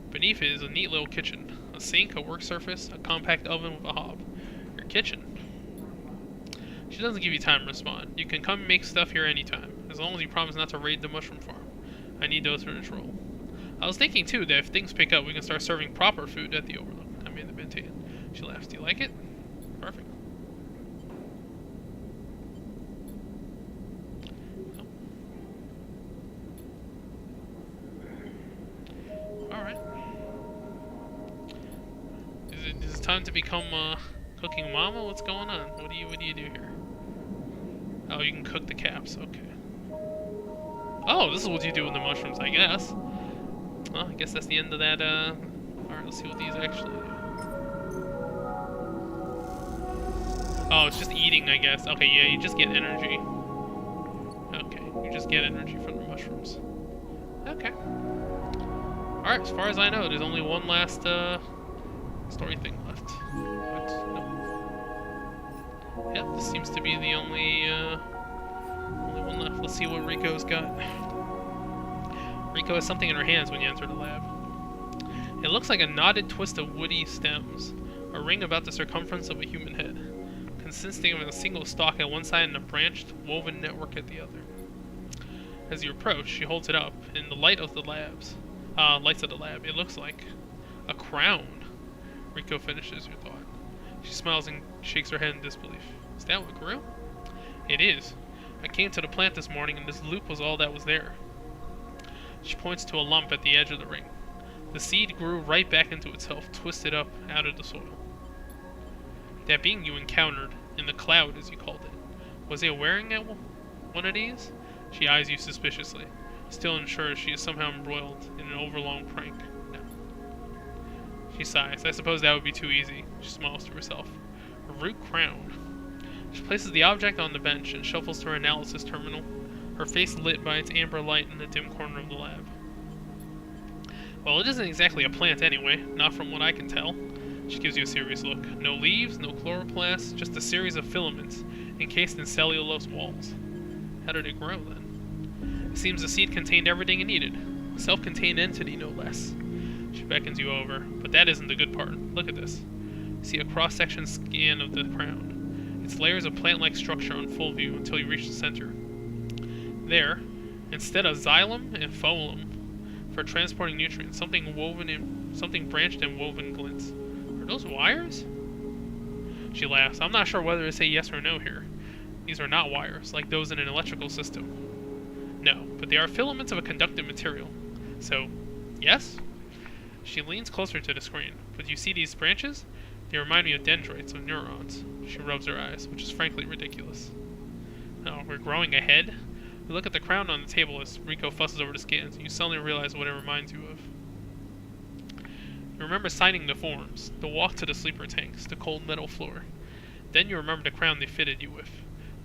Beneath it is a neat little kitchen. A sink, a work surface, a compact oven with a hob. Your kitchen. She doesn't give you time to respond. You can come and make stuff here anytime, as long as you promise not to raid the mushroom farm. I need those for this role. I was thinking, too, that if things pick up, we can start serving proper food at the Overlook. I mean, the Bantayan. She laughs. Do you like it? Perfect. Alright. Is it time to become cooking mama? What's going on? What do you do here? Oh, you can cook the caps. Okay. Oh, this is what you do with the mushrooms, I guess. Well, I guess that's the end of that. Alright, let's see what these actually do. Oh, it's just eating, I guess. Okay, yeah, you just get energy. Okay, you just get energy from the mushrooms. Okay. Alright, as far as I know, there's only one last story thing left. But, no. Yep, this seems to be the only one left. Let's see what Rico's got. Rico has something in her hands when you enter the lab. It looks like a knotted twist of woody stems, a ring about the circumference of a human head, consisting of a single stalk at one side and a branched, woven network at the other. As you approach, she holds it up. In the lights of the lab, it looks like a crown. Rico finishes your thought. She smiles and shakes her head in disbelief. Is that what grew? It is. I came to the plant this morning, and this loop was all that was there. She points to a lump at the edge of the ring. The seed grew right back into itself, twisted up out of the soil. That being you encountered, in the cloud as you called it, was it wearing one of these? She eyes you suspiciously, still unsure she is somehow embroiled in an overlong prank. No. She sighs. I suppose that would be too easy. She smiles to herself. A root crown. She places the object on the bench and shuffles to her analysis terminal, her face lit by its amber light in the dim corner of the lab. Well, it isn't exactly a plant anyway, not from what I can tell. She gives you a serious look. No leaves, no chloroplasts, just a series of filaments encased in cellulose walls. How did it grow, then? It seems the seed contained everything it needed. A self-contained entity, no less. She beckons you over, but that isn't the good part. Look at this. You see a cross-section scan of the crown. Its layers of plant-like structure on full view until you reach the center. There, instead of xylem and phloem for transporting nutrients, something branched and woven glints. Are those wires? She laughs. I'm not sure whether to say yes or no here. These are not wires, like those in an electrical system. No, but they are filaments of a conductive material. So, yes? She leans closer to the screen. But you see these branches? They remind me of dendrites, of neurons. She rubs her eyes, which is frankly ridiculous. Oh, we're growing a head? You look at the crown on the table as Rico fusses over the scans, and you suddenly realize what it reminds you of. You remember signing the forms, the walk to the sleeper tanks, the cold metal floor. Then you remember the crown they fitted you with,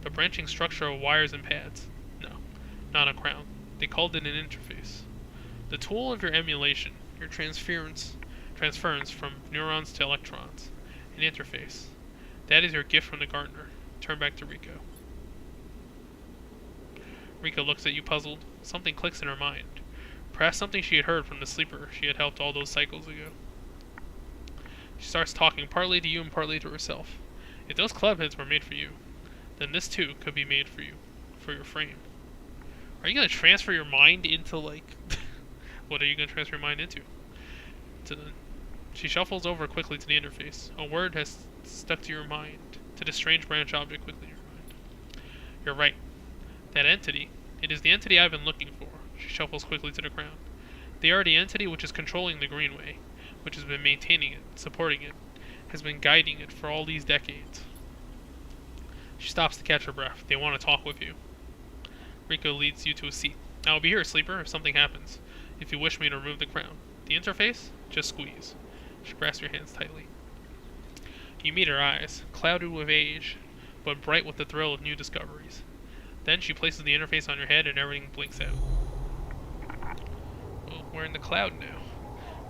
the branching structure of wires and pads. No, not a crown. They called it an interface. The tool of your emulation, your transference from neurons to electrons. An interface. That is your gift from the gardener. Turn back to Rico. Rico looks at you puzzled. Something clicks in her mind. Perhaps something she had heard from the sleeper she had helped all those cycles ago. She starts talking partly to you and partly to herself. If those club heads were made for you, then this too could be made for you, for your frame. Are you gonna transfer your mind into like... what are you gonna transfer your mind into? She shuffles over quickly to the interface. A word has stuck to your mind, to the strange branch object quickly in your mind. You're right. That entity, it is the entity I've been looking for. She shuffles quickly to the ground. They are the entity which is controlling the Greenway, which has been maintaining it, supporting it, has been guiding it for all these decades. She stops to catch her breath. They want to talk with you. Rico leads you to a seat. I will be here, Sleeper, if something happens. If you wish me to remove the crown. The interface? Just squeeze. She grasps your hands tightly. You meet her eyes, clouded with age, but bright with the thrill of new discoveries. Then she places the interface on your head and everything blinks out. Well, we're in the cloud now.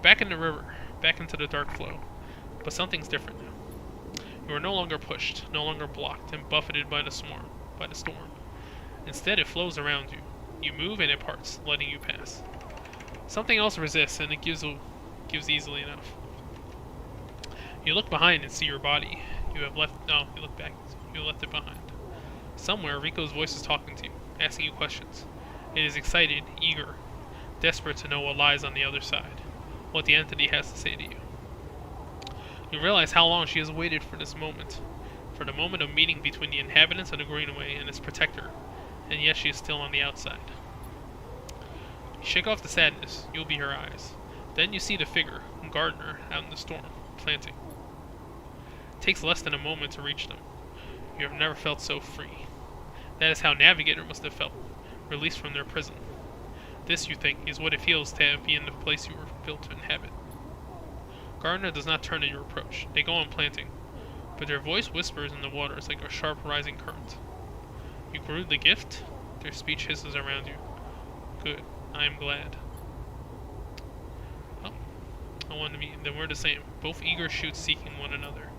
Back in the river, back into the dark flow. But something's different now. You are no longer pushed, no longer blocked and buffeted by the storm. Instead, it flows around you. You move and it parts, letting you pass. Something else resists, and it gives easily enough. You look behind and see your body. You look back. You left it behind. Somewhere, Rico's voice is talking to you, asking you questions. It is excited, eager, desperate to know what lies on the other side, what the entity has to say to you. You realize how long she has waited for this moment, for the moment of meeting between the inhabitants of the Greenway and its protector, and yet she is still on the outside. You shake off the sadness, you open her eyes. Then you see the figure, Gardner, out in the storm, planting. It takes less than a moment to reach them. You have never felt so free. That is how Navigator must have felt, released from their prison. This, you think, is what it feels to be in the place you were built to inhabit. Gardner does not turn at your approach. They go on planting, but their voice whispers in the waters like a sharp rising current. You grew the gift? Their speech hisses around you. Good. I am glad. Oh, I want to be. Then we're the same. Both eager shoots seeking one another.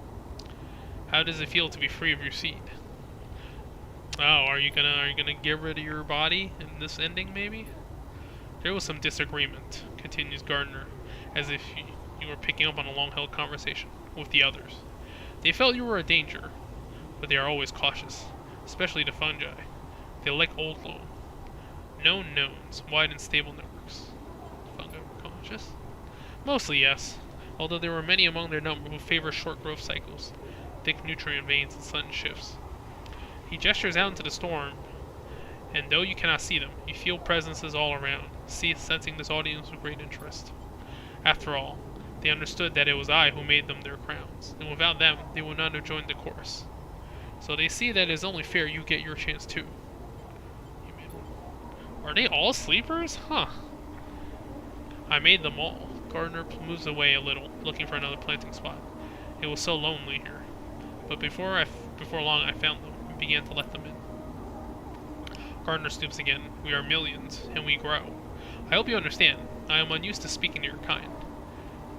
How does it feel to be free of your seed? Oh, are you gonna get rid of your body in this ending, maybe? There was some disagreement, continues Gardner, as if you were picking up on a long-held conversation with the others. They felt you were a danger, but they are always cautious, especially the fungi. They like old law. Known knowns, wide and stable networks. Fungi were cautious? Mostly yes, although there were many among their number who favor short growth cycles, thick nutrient veins and sudden shifts. He gestures out into the storm, and though you cannot see them, you feel presences all around, sensing this audience with great interest. After all, they understood that it was I who made them their crowns, and without them, they would not have joined the chorus. So they see that it is only fair you get your chance too. Are they all sleepers? Huh. I made them all. Gardner moves away a little, looking for another planting spot. It was so lonely here. But before long I found them, and began to let them in. Gardner stoops again. We are millions, and we grow. I hope you understand. I am unused to speaking to your kind.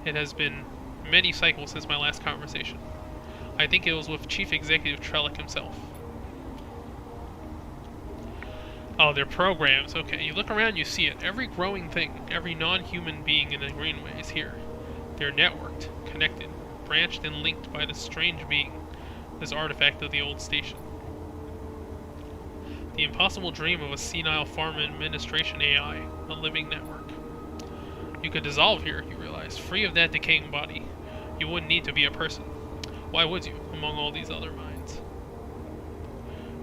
It has been many cycles since my last conversation. I think it was with Chief Executive Trellick himself. Oh, they're programs. Okay, you look around, you see it. Every growing thing, every non-human being in the Greenway is here. They're networked, connected, branched and linked by this strange being, this artifact of the old station. The impossible dream of a senile farm administration AI, a living network. You could dissolve here, you realize, free of that decaying body. You wouldn't need to be a person. Why would you, among all these other minds?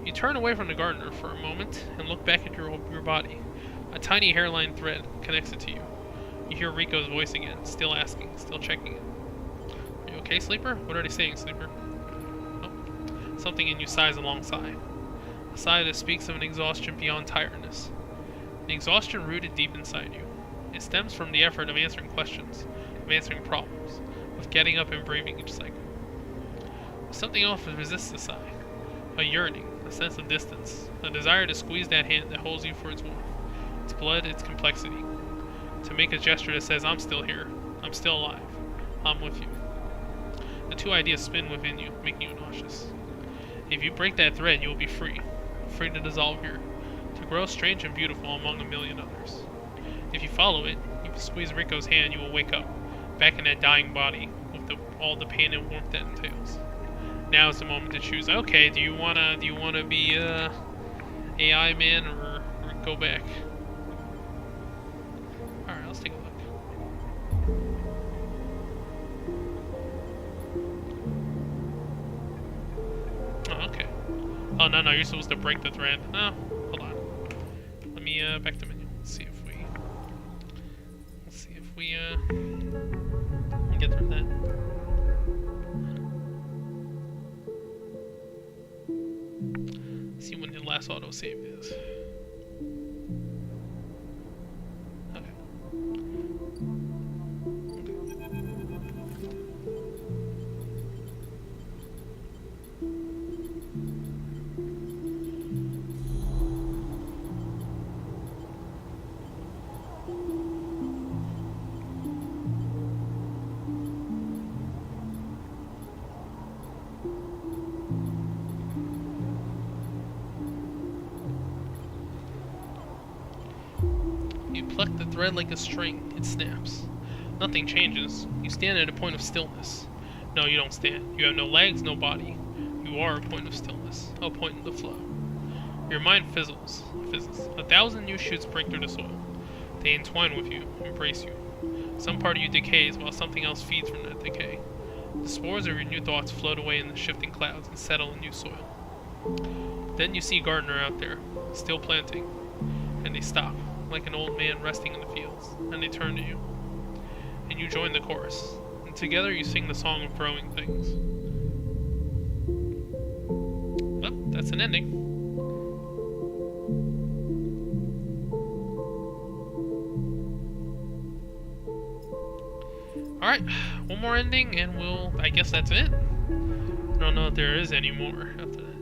You turn away from the gardener for a moment and look back at your body. A tiny hairline thread connects it to you. You hear Rico's voice again, still asking, still checking it. Are you okay, Sleeper? What are they saying, Sleeper? Oh, something in you sighs a long sigh. A sigh that speaks of an exhaustion beyond tiredness. An exhaustion rooted deep inside you. It stems from the effort of answering questions, of answering problems, of getting up and breathing each cycle. Something else resists the sigh. A yearning, a sense of distance, a desire to squeeze that hand that holds you for its warmth, its blood, its complexity. To make a gesture that says, I'm still here, I'm still alive, I'm with you. The two ideas spin within you, making you nauseous. If you break that thread, you will be free to dissolve here, to grow strange and beautiful among a million others. If you follow it, if you squeeze Rico's hand, you will wake up, back in that dying body, with all the pain and warmth that entails. Now is the moment to choose. Okay, do you wanna be AI man or go back? All right, let's take a look. Oh, okay. Oh no, you're supposed to break the thread. Oh, hold on. Let me back to menu. Let's see if we can get through that. See when the last autosave is. Okay. You pluck the thread like a string, it snaps. Nothing changes. You stand at a point of stillness. No, you don't stand. You have no legs, no body. You are a point of stillness, a point in the flow. Your mind fizzles. 1,000 new shoots break through the soil. They entwine with you, embrace you. Some part of you decays while something else feeds from that decay. The spores of your new thoughts float away in the shifting clouds and settle in new soil. Then you see Gardner out there, still planting, and they stop, like an old man resting in the fields, and they turn to you. And you join the chorus, and together you sing the song of growing things. Well, that's an ending. Alright, one more ending, and I guess that's it. I don't know if there is any more after that.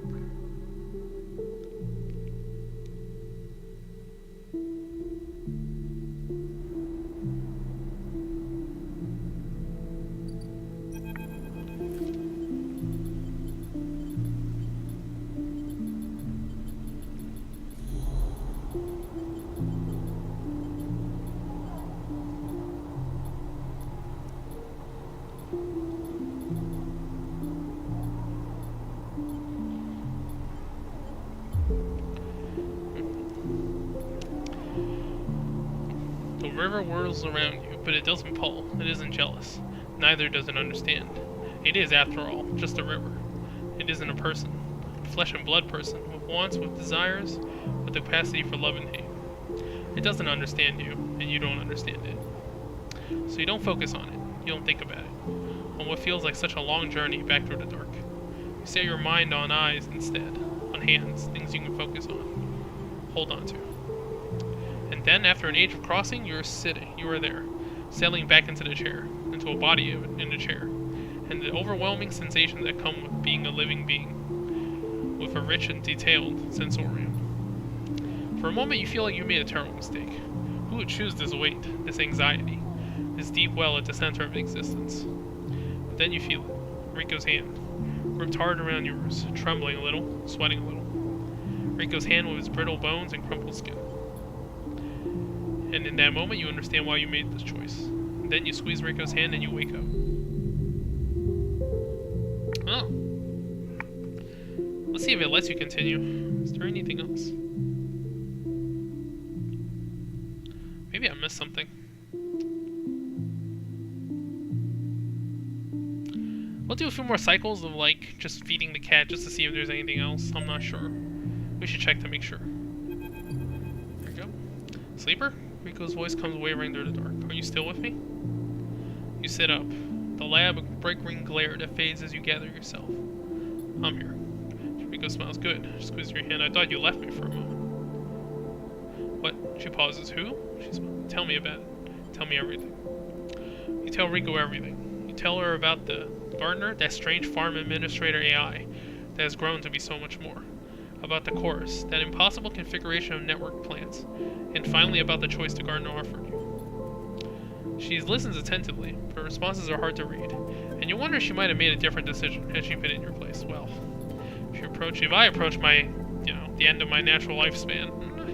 The river whirls around you, but it doesn't pull. It isn't jealous. Neither does it understand. It is, after all, just a river. It isn't a person. A flesh and blood person, with wants, with desires, with the capacity for love and hate. It doesn't understand you, and you don't understand it. So you don't focus on it. You don't think about it. On what feels like such a long journey back through the dark. You set your mind on eyes instead. On hands, things you can focus on. Hold on to. And then, after an age of crossing, you are there, settling back into the chair, into a body in the chair, and the overwhelming sensations that come with being a living being, with a rich and detailed sensorium. For a moment, you feel like you made a terrible mistake. Who would choose this weight, this anxiety, this deep well at the center of existence? But then you feel it, Rico's hand, gripped hard around yours, trembling a little, sweating a little. Rico's hand with its brittle bones and crumpled skin. And in that moment, you understand why you made this choice. And then you squeeze Rico's hand and you wake up. Oh. Let's see if it lets you continue. Is there anything else? Maybe I missed something. We'll do a few more cycles of, like, just feeding the cat just to see if there's anything else. I'm not sure. We should check to make sure. There we go. Sleeper? Rico's voice comes wavering through the dark. Are you still with me? You sit up. The lab, a bright green glare that fades as you gather yourself. I'm here. Rico smiles. Good. Squeeze your hand. I thought you left me for a moment. What? She pauses. Who? She smiles. Tell me about it. Tell me everything. You tell Rico everything. You tell her about the Gardner, that strange farm administrator AI that has grown to be so much more. About the chorus, that impossible configuration of network plans, and finally about the choice the Gardner offered you. She listens attentively, but her responses are hard to read, and you wonder if she might have made a different decision had she been in your place. Well, if I approach my, the end of my natural lifespan,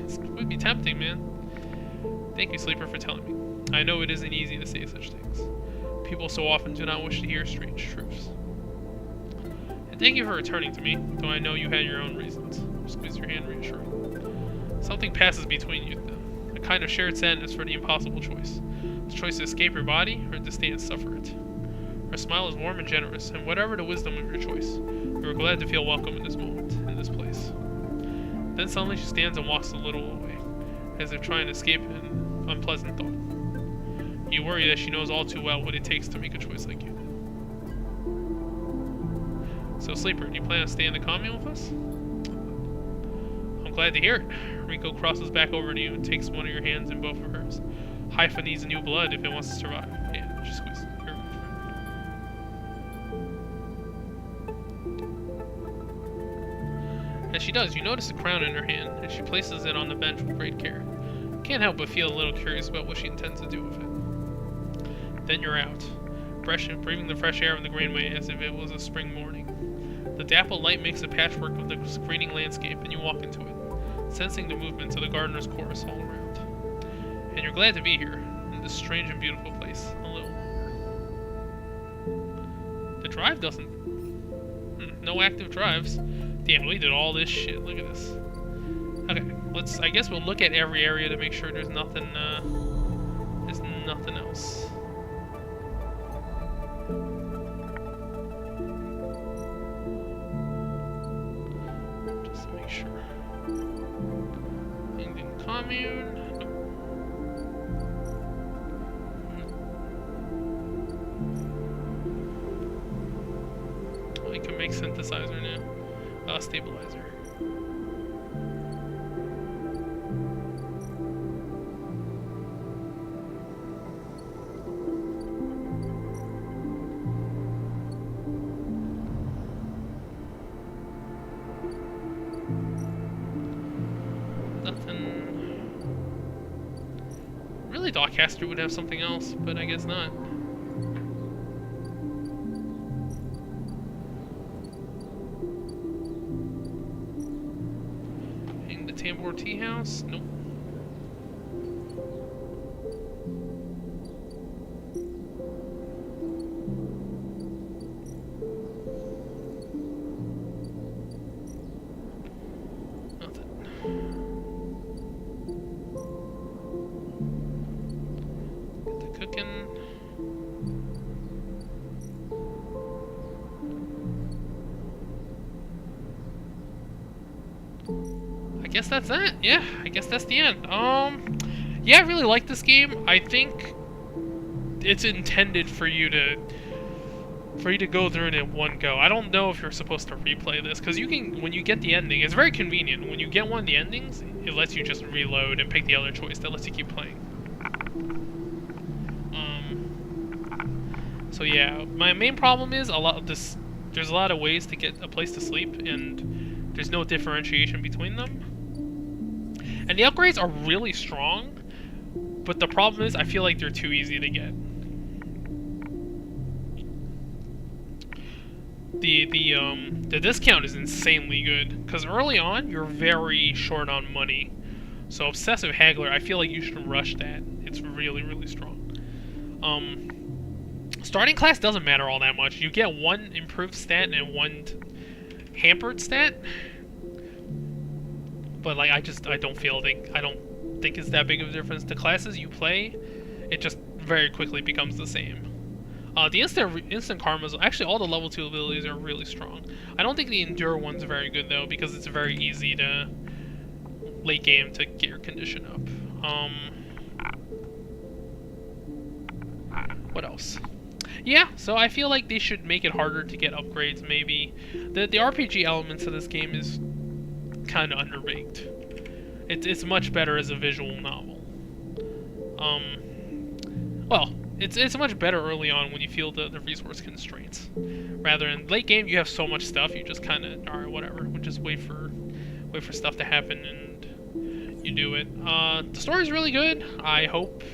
it would be tempting, man. Thank you, Sleeper, for telling me. I know it isn't easy to say such things. People so often do not wish to hear strange truths. thank you for returning to me, though I know you had your own reasons. Squeeze your hand reassuring. Something passes between you, though. A kind of shared sadness for the impossible choice. The choice to escape your body, or to stay and suffer it. Her smile is warm and generous, and whatever the wisdom of your choice, you are glad to feel welcome in this moment, in this place. Then suddenly she stands and walks a little away, as if trying to escape an unpleasant thought. You worry that she knows all too well what it takes to make a choice like you did. So, Sleeper, do you plan on staying in the commune with us? I'm glad to hear it. Rico crosses back over to you and takes one of your hands in both of hers. Hypha needs new blood if it wants to survive. Yeah, she squeezes it. Here, and she does. You notice a crown in her hand, and she places it on the bench with great care. Can't help but feel a little curious about what she intends to do with it. Then you're out, breathing the fresh air of the greenway as if it was a spring morning. The dappled light makes a patchwork of the screening landscape, and you walk into it, sensing the movements of the gardener's chorus all around. And you're glad to be here, in this strange and beautiful place, a little longer. The drive doesn't... no active drives. Damn, we did all this shit. Look at this. Okay, I guess we'll look at every area to make sure there's nothing else. Just to make sure. Indian commune. Nope. We can make synthesizer now. Stabilizer. Nothing. Really thought Caster would have something else, but I guess not. The Tambor Tea House? Nope. Nothing. Get the cooking. I guess that's it. Yeah, I guess that's the end. Yeah, I really like this game. I think it's intended for you to go through it in one go. I don't know if you're supposed to replay this, because you can, when you get the ending, it's very convenient. When you get one of the endings, it lets you just reload and pick the other choice that lets you keep playing. So yeah, my main problem is there's a lot of ways to get a place to sleep, and there's no differentiation between them. And the upgrades are really strong, but the problem is I feel like they're too easy to get. The discount is insanely good, because early on you're very short on money. So Obsessive Haggler, I feel like you should rush that. It's really, really strong. Starting class doesn't matter all that much. You get one improved stat and one hampered stat. But like I don't think it's that big of a difference. The classes you play, it just very quickly becomes the same. The instant karmas, actually all the level 2 abilities are really strong. I don't think the endure one's very good though, because it's very easy to late game to get your condition up. What else? Yeah, so I feel like they should make it harder to get upgrades maybe. The RPG elements of this game is kind of underbaked. It's much better as a visual novel. Well, it's much better early on when you feel the resource constraints. Rather in late game, you have so much stuff, you just kind of, alright, whatever. We'll just wait for stuff to happen and you do it. The story's really good. I hope.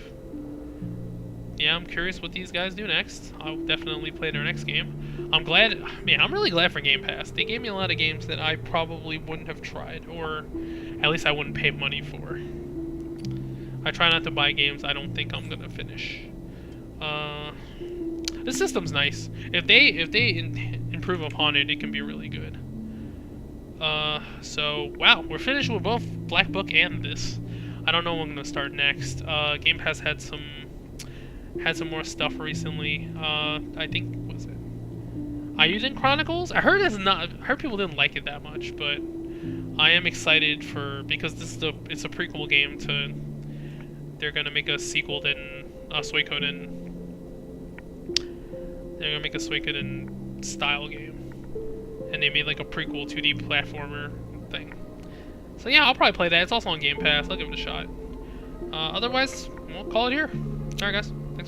Yeah, I'm curious what these guys do next. I'll definitely play their next game. I'm really glad for Game Pass. They gave me a lot of games that I probably wouldn't have tried, or at least I wouldn't pay money for. I try not to buy games I don't think I'm gonna finish. This system's nice. If they improve upon it, it can be really good. So wow, we're finished with both Black Book and this. I don't know when I'm gonna start next. Game Pass had some more stuff recently. I think was it Ayuden Chronicles? I heard people didn't like it that much, but I am excited because it's a prequel game to. They're gonna make a sequel then Suikoden. They're gonna make a Suikoden style game, and they made like a prequel 2D platformer thing. So yeah, I'll probably play that. It's also on Game Pass. I'll give it a shot. Otherwise, we'll call it here. Alright, guys.